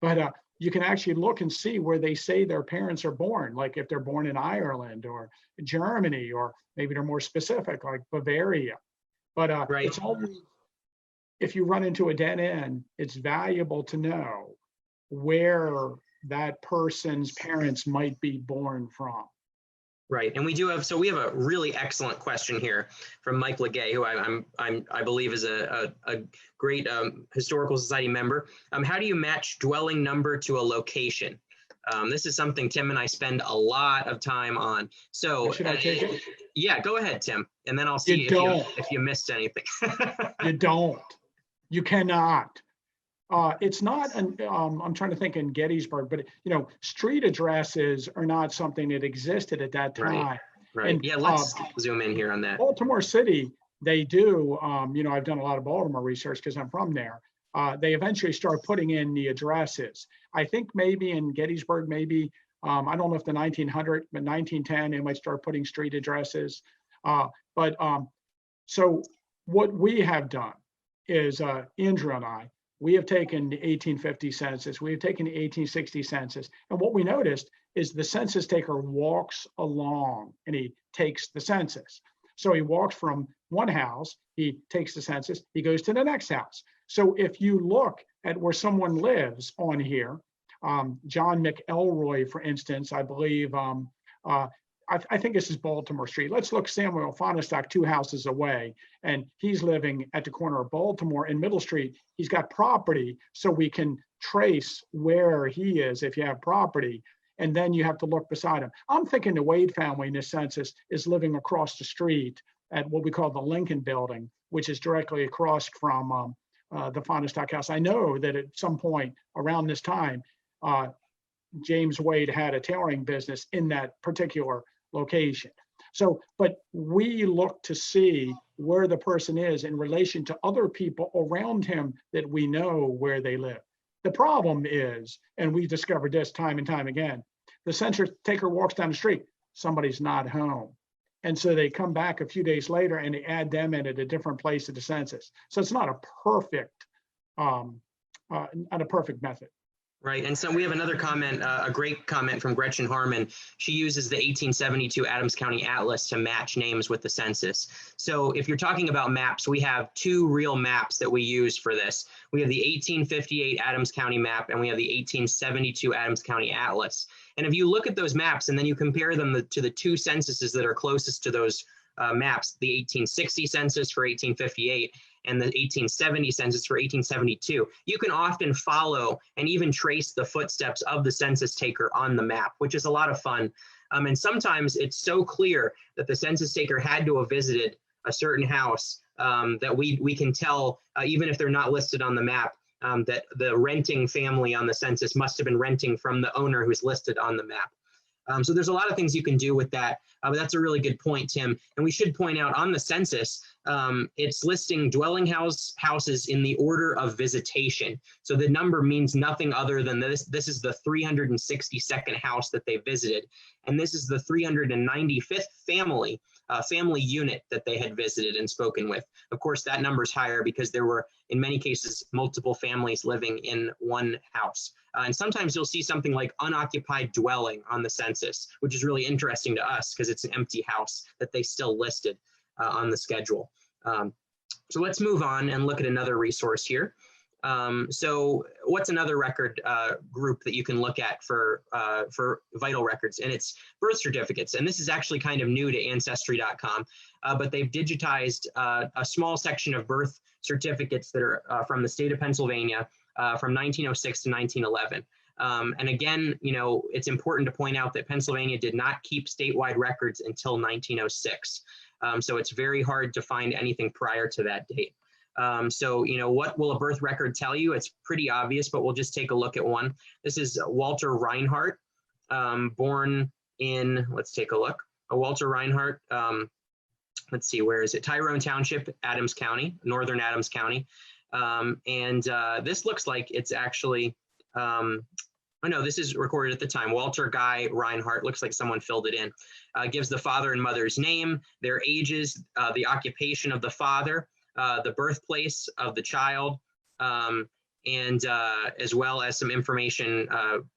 But you can actually look and see where they say their parents are born, like if they're born in Ireland or Germany, or maybe they're more specific, like Bavaria. But right. It's always, if you run into a dead end, it's valuable to know where that person's parents might be born from. Right, and we have a really excellent question here from Mike Legay, who I believe is a great historical society member. How do you match dwelling number to a location? This is something Tim and I spend a lot of time on. So should I take it? Yeah, go ahead, Tim, and then I'll see if you missed anything. You don't. You cannot. It's not, I'm trying to think in Gettysburg, but you know, street addresses are not something that existed at that time. Right. And, yeah, let's zoom in here on that. Baltimore City, they do, you know, I've done a lot of Baltimore research because I'm from there. They eventually start putting in the addresses. I think maybe in Gettysburg, maybe, I don't know if the 1900, but 1910, they might start putting street addresses. So what we have done is, Andrew and I, we have taken the 1850 census, we have taken the 1860 census, and what we noticed is the census taker walks along and he takes the census. So he walks from one house, he takes the census, he goes to the next house. So if you look at where someone lives on here, John McElroy, for instance, I believe, I think this is Baltimore Street. Let's look Samuel Fonestock 2 houses away, and he's living at the corner of Baltimore and Middle Street. He's got property, so we can trace where he is if you have property, and then you have to look beside him. I'm thinking the Wade family in this census is living across the street at what we call the Lincoln Building, which is directly across from the Fonestock house. I know that at some point around this time, James Wade had a tailoring business in that particular location. So, but we look to see where the person is in relation to other people around him that we know where they live. The problem is, and we've discovered this time and time again, the census taker walks down the street, somebody's not home. And so they come back a few days later and they add them in at a different place of the census. So it's not a perfect, method. Right, and so we have another comment, a great comment from Gretchen Harmon. She uses the 1872 Adams County Atlas to match names with the census. So if you're talking about maps, we have 2 real maps that we use for this. We have the 1858 Adams County map, and we have the 1872 Adams County Atlas. And if you look at those maps and then you compare them to the 2 censuses that are closest to those maps, the 1860 census for 1858 and the 1870 census for 1872, you can often follow and even trace the footsteps of the census taker on the map, which is a lot of fun. And sometimes it's so clear that the census taker had to have visited a certain house that we can tell, even if they're not listed on the map, that the renting family on the census must have been renting from the owner who's listed on the map. So there's a lot of things you can do with that, but that's a really good point, Tim. And we should point out on the census, It's listing dwelling houses in the order of visitation. So the number means nothing other than this. This is the 362nd house that they visited. And this is the 395th family unit that they had visited and spoken with. Of course, that number's higher because there were, in many cases, multiple families living in one house. And sometimes you'll see something like unoccupied dwelling on the census, which is really interesting to us because it's an empty house that they still listed on the schedule. So let's move on and look at another resource here. So what's another record group that you can look at for vital records? And it's birth certificates. And this is actually kind of new to Ancestry.com, but they've digitized a small section of birth certificates that are from the state of Pennsylvania from 1906 to 1911. And again, you know, it's important to point out that Pennsylvania did not keep statewide records until 1906. So it's very hard to find anything prior to that date. So, you know, what will a birth record tell you? It's pretty obvious, but we'll just take a look at one. This is Walter Reinhardt, born in, let's take a look. Walter Reinhardt, let's see, where is it? Tyrone Township, Adams County, Northern Adams County. This looks like it's actually, oh no, this is recorded at the time. Walter Guy Reinhardt, looks like someone filled it in. Gives the father and mother's name, their ages, the occupation of the father, the birthplace of the child, and as well as some information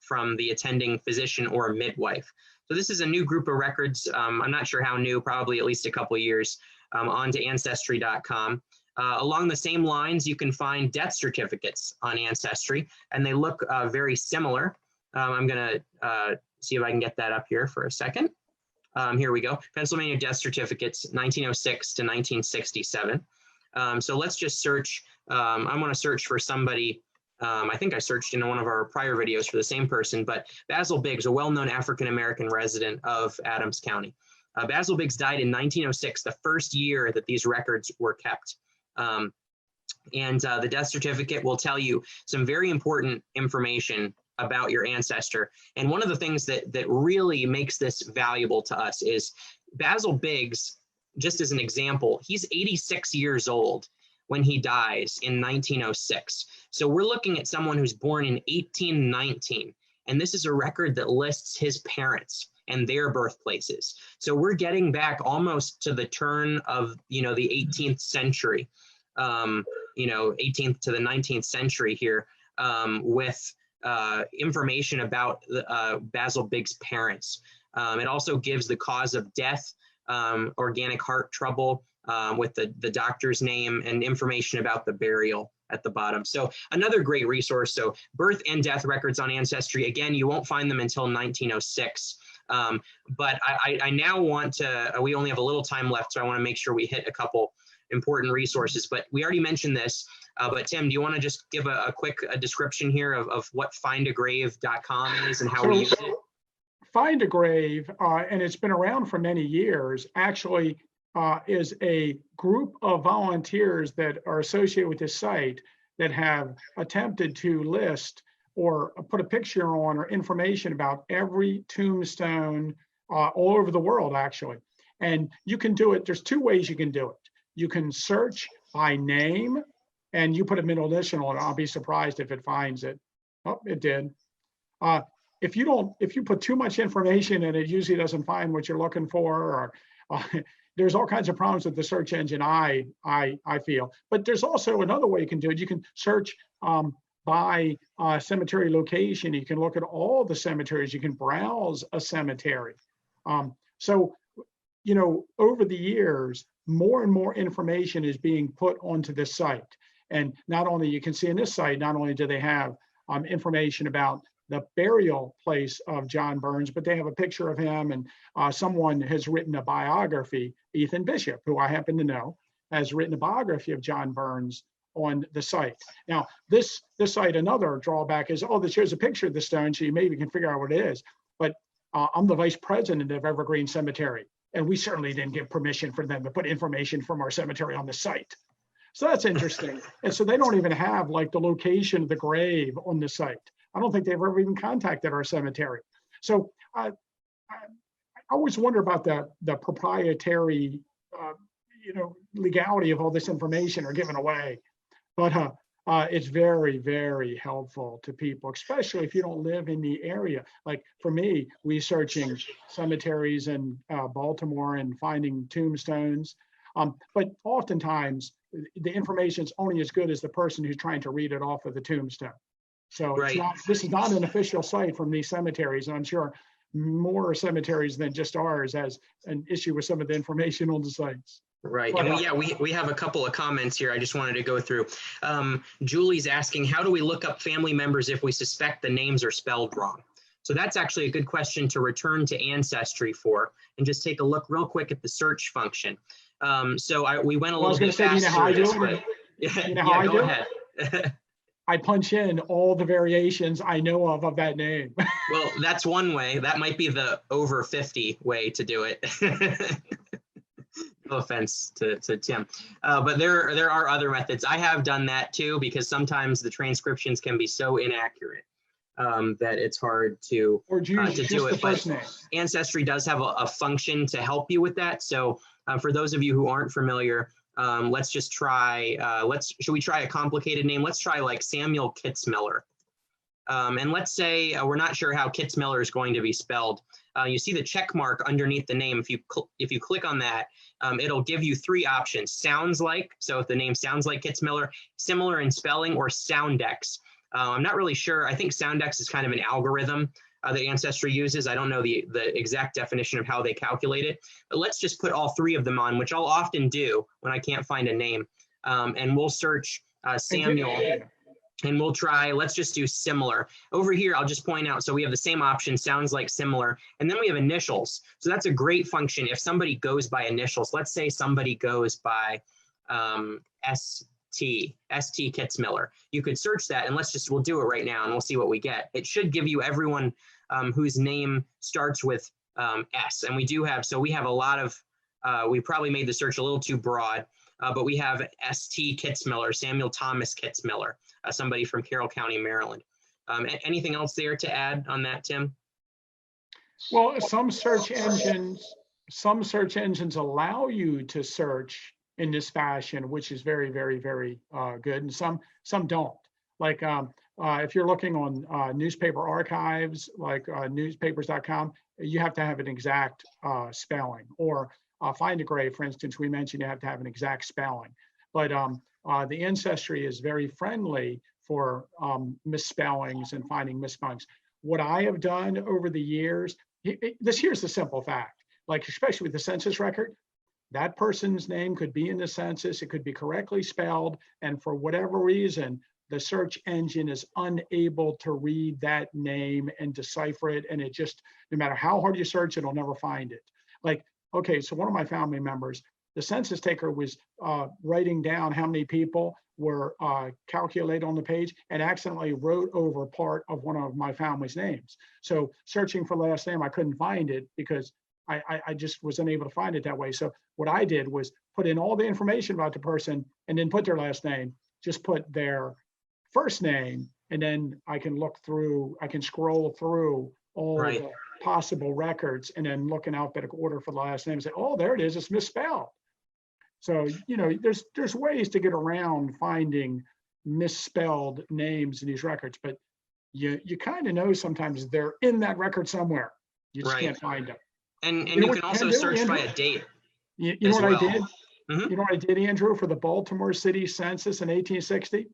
from the attending physician or midwife. So this is a new group of records. I'm not sure how new, probably at least a couple of years, onto Ancestry.com. Along the same lines, you can find death certificates on Ancestry, and they look very similar. I'm going to see if I can get that up here for a second. Here we go. Pennsylvania death certificates, 1906 to 1967. So let's just search. I want to search for somebody. I think I searched in one of our prior videos for the same person, but Basil Biggs, a well-known African-American resident of Adams County. Basil Biggs died in 1906, the first year that these records were kept. The death certificate will tell you some very important information about your ancestor. And one of the things that really makes this valuable to us is Basil Biggs, just as an example, he's 86 years old when he dies in 1906. So we're looking at someone who's born in 1819, and this is a record that lists his parents and their birthplaces. So we're getting back almost to the turn of, you know, the 18th century, 18th to the 19th century here, with information about Basil Biggs' parents. It also gives the cause of death, organic heart trouble, with the doctor's name, and information about the burial at the bottom. So another great resource. So birth and death records on Ancestry. Again, you won't find them until 1906. But I now want to, we only have a little time left, so I want to make sure we hit a couple important resources. But we already mentioned this, but Tim, do you want to just give a quick description here of what findagrave.com is and how we use it? Find a Grave, and it's been around for many years, actually is a group of volunteers that are associated with this site that have attempted to list or put a picture on or information about every tombstone all over the world, actually. And you can do it, there's two ways you can do it. You can search by name, and you put a middle initial, and I'll be surprised if it finds it. Oh, it did. If you put too much information in, it usually doesn't find what you're looking for, or there's all kinds of problems with the search engine, I feel. But there's also another way you can do it. You can search by cemetery location. You can look at all the cemeteries. You can browse a cemetery. So, you know, over the years, more and more information is being put onto this site. And not only, you can see in this site, not only do they have information about the burial place of John Burns, but they have a picture of him, and someone has written a biography. Ethan Bishop, who I happen to know, has written a biography of John Burns on the site. Now, this site, another drawback is, oh, this shows a picture of the stone, so you maybe can figure out what it is. But I'm the vice president of Evergreen Cemetery, and we certainly didn't get permission for them to put information from our cemetery on the site. So that's interesting. And so they don't even have like the location of the grave on the site. I don't think they've ever even contacted our cemetery. So I always wonder about the proprietary legality of all this information are given away. But it's very, very helpful to people, especially if you don't live in the area. Like for me, researching cemeteries in Baltimore and finding tombstones. But oftentimes the information is only as good as the person who's trying to read it off of the tombstone. So Right. this is not an official site from these cemeteries. And I'm sure more cemeteries than just ours has an issue with some of the information on the sites. Right. And we have a couple of comments here I just wanted to go through. Julie's asking, how do we look up family members if we suspect the names are spelled wrong? So that's actually a good question to return to Ancestry for, and just take a look real quick at the search function. We went a little bit faster. Go ahead. I punch in all the variations I know of that name. Well, that's one way. That might be the over 50 way to do it. No offense to Tim, but there are other methods. I have done that too, because sometimes the transcriptions can be so inaccurate that it's hard to do it. But Ancestry does have a function to help you with that. So for those of you who aren't familiar, let's just try, should we try a complicated name? Let's try like Samuel Kitzmiller. And let's say we're not sure how Kitzmiller is going to be spelled. You see the check mark underneath the name. If you click on that, it'll give you three options. Sounds like, so if the name sounds like Kitzmiller, similar in spelling, or Soundex. I'm not really sure. I think Soundex is kind of an algorithm that Ancestry uses. I don't know the exact definition of how they calculate it, but let's just put all three of them on, which I'll often do when I can't find a name. And we'll search Samuel. And we'll try, let's just do similar. Over here, I'll just point out, so we have the same option, sounds like similar, and then we have initials. So that's a great function if somebody goes by initials. Let's say somebody goes by ST Kitzmiller. You could search that, and we'll do it right now, and we'll see what we get. It should give you everyone whose name starts with S, and we have a lot of, we probably made the search a little too broad, but we have ST Kitzmiller, Samuel Thomas Kitzmiller, somebody from Carroll County, Maryland. Anything else there to add on that, Tim? Well, some search engines allow you to search in this fashion, which is very, very, very good, and some don't. Like if you're looking on newspaper archives, like newspapers.com, you have to have an exact spelling, or Find a Grave, for instance, we mentioned you have to have an exact spelling. But the Ancestry is very friendly for misspellings and finding misspellings. What I have done over the years, here's the simple fact, like especially with the census record, that person's name could be in the census, it could be correctly spelled, and for whatever reason, the search engine is unable to read that name and decipher it, and it just, no matter how hard you search, it'll never find it. Like, okay, so one of my family members, the census taker was writing down how many people were calculated on the page and accidentally wrote over part of one of my family's names. So searching for last name, I couldn't find it because I just was unable to find it that way. So what I did was put in all the information about the person and then put their last name, just put their first name, and then I can look through, I can scroll through all the possible records and then look in alphabetical order for the last name and say, oh, there it is, it's misspelled. So, there's ways to get around finding misspelled names in these records, but you kind of know sometimes they're in that record somewhere. You just can't find them. And you can also search by a date. You know what I did? Mm-hmm. You know what I did, Andrew, for the Baltimore City census in 1860?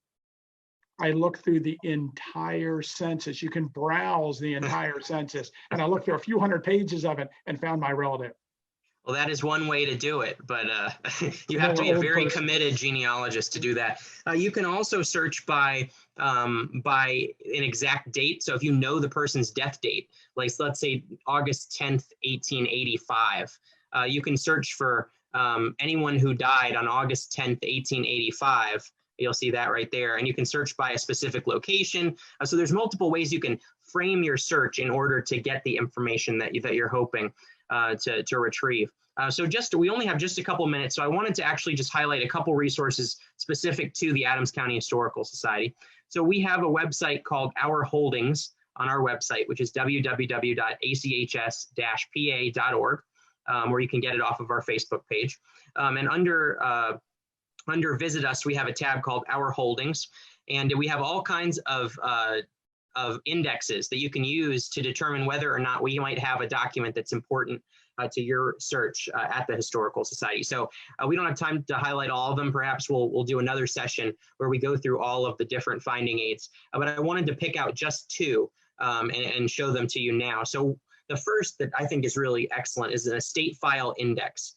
I looked through the entire census. You can browse the entire census. And I looked through a few hundred pages of it and found my relative. Well, that is one way to do it, but you have to be a very committed genealogist to do that. You can also search by an exact date. So if you know the person's death date, like let's say August 10th, 1885, you can search for anyone who died on August 10th, 1885. You'll see that right there. And you can search by a specific location. So there's multiple ways you can frame your search in order to get the information that you're hoping to retrieve. We only have just a couple minutes, so I wanted to actually just highlight a couple resources specific to the Adams County Historical Society. So we have a website called Our Holdings on our website, which is www.achs-pa.org. or you can get it off of our Facebook page. And under Visit Us, we have a tab called Our Holdings, and we have all kinds of indexes that you can use to determine whether or not we might have a document that's important to your search at the Historical Society. So we don't have time to highlight all of them. Perhaps we'll do another session where we go through all of the different finding aids, but I wanted to pick out just two and show them to you now. So the first that I think is really excellent is an estate file index.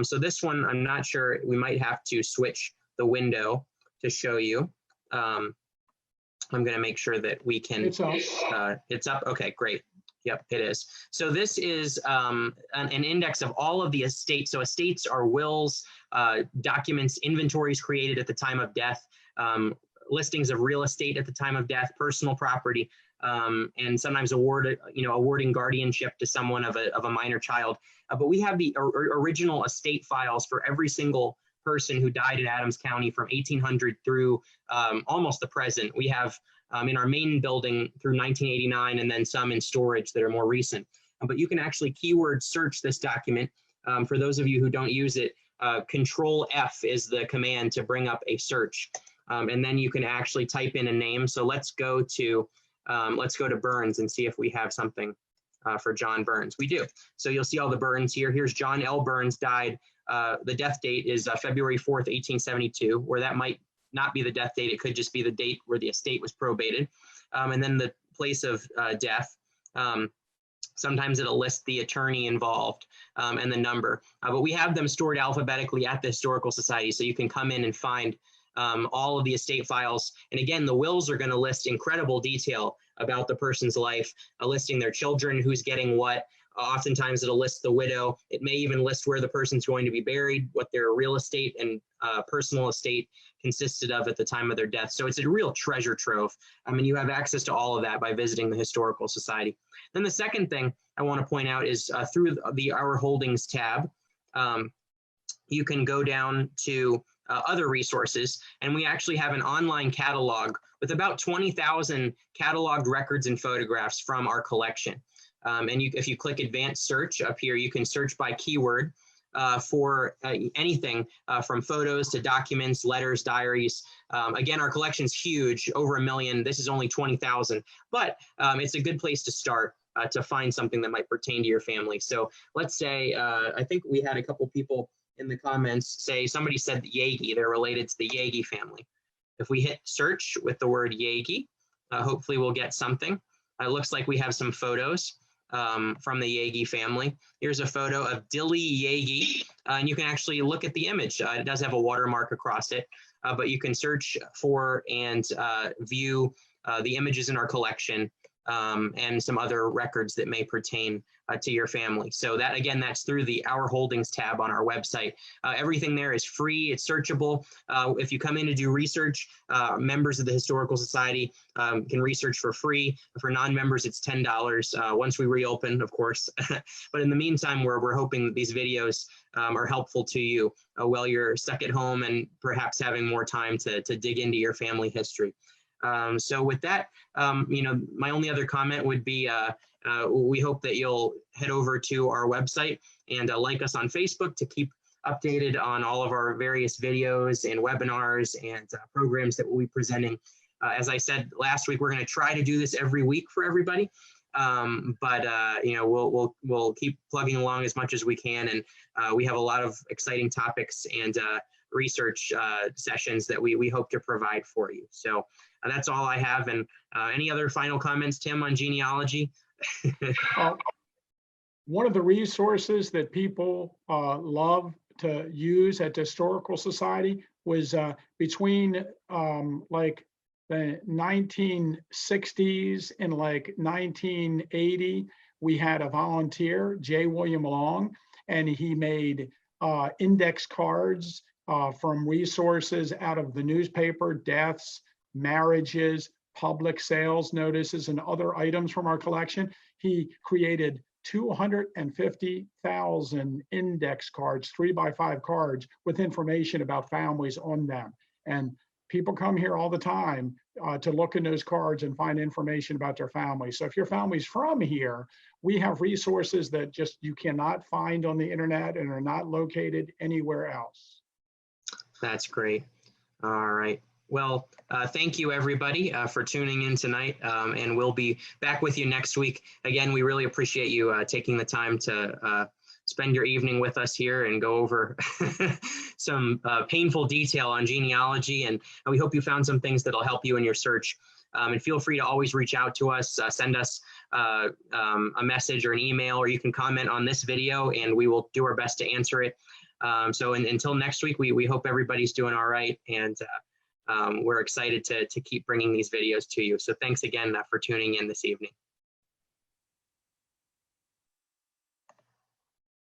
So this one, I'm not sure, we might have to switch the window to show you. I'm going to make sure that we can. It's up. It's up. Okay, great. Yep, it is. So this is an index of all of the estates. So estates are wills, documents, inventories created at the time of death, listings of real estate at the time of death, personal property, and sometimes awarding guardianship to someone of a minor child. But we have the original estate files for every single person who died in Adams County from 1800 through almost the present. We have in our main building through 1989, and then some in storage that are more recent. But you can actually keyword search this document. For those of you who don't use it, Control F is the command to bring up a search. And then you can actually type in a name. So let's go to Burns and see if we have something for John Burns. We do. So you'll see all the Burns here. Here's John L. Burns, died. The death date is February 4th, 1872, where that might not be the death date. It could just be the date where the estate was probated. And then the place of death. Sometimes it'll list the attorney involved and the number. But we have them stored alphabetically at the Historical Society, so you can come in and find all of the estate files. And again, the wills are going to list incredible detail about the person's life, listing their children, who's getting what. Oftentimes it'll list the widow. It may even list where the person's going to be buried, what their real estate and personal estate consisted of at the time of their death. So it's a real treasure trove. I mean, you have access to all of that by visiting the Historical Society. Then the second thing I want to point out is through the Our Holdings tab, you can go down to other resources, and we actually have an online catalog with about 20,000 cataloged records and photographs from our collection. And if you click Advanced Search up here, you can search by keyword for anything from photos to documents, letters, diaries. Again, our collection's huge, over 1 million. This is only 20,000, but it's a good place to start to find something that might pertain to your family. So let's say, I think we had a couple people in the comments say, somebody said Yagi, they're related to the Yagi family. If we hit search with the word Yagi, hopefully we'll get something. It looks like we have some photos from the Yagi family. Here's a photo of Dilly Yagi, and you can actually look at the image. It does have a watermark across it, but you can search for and view the images in our collection and some other records that may pertain to your family. So that, again, that's through the Our Holdings tab on our website. Everything there is free, it's searchable. If you come in to do research, members of the Historical Society can research for free. For non-members, it's $10 once we reopen, of course. But in the meantime, we're hoping that these videos are helpful to you while you're stuck at home and perhaps having more time to dig into your family history. So with that, my only other comment would be we hope that you'll head over to our website and like us on Facebook to keep updated on all of our various videos and webinars and programs that we'll be presenting. As I said last week, we're going to try to do this every week for everybody, but we'll keep plugging along as much as we can, and we have a lot of exciting topics and research sessions that we hope to provide for you. So that's all I have. And any other final comments, Tim, on genealogy? One of the resources that people love to use at the Historical Society was between like the 1960s and like 1980, we had a volunteer, J. William Long, and he made index cards from resources out of the newspaper, deaths, marriages, public sales notices, and other items from our collection. He created 250,000 index cards, 3x5 cards with information about families on them. And people come here all the time to look in those cards and find information about their family. So if your family's from here, we have resources that just you cannot find on the internet and are not located anywhere else. That's great. All right. Well, thank you everybody for tuning in tonight, and we'll be back with you next week. Again, we really appreciate you taking the time to spend your evening with us here and go over some painful detail on genealogy, and we hope you found some things that'll help you in your search. And feel free to always reach out to us, send us a message or an email, or you can comment on this video and we will do our best to answer it. So until next week, we hope everybody's doing all right, and we're excited to keep bringing these videos to you. So thanks again for tuning in this evening.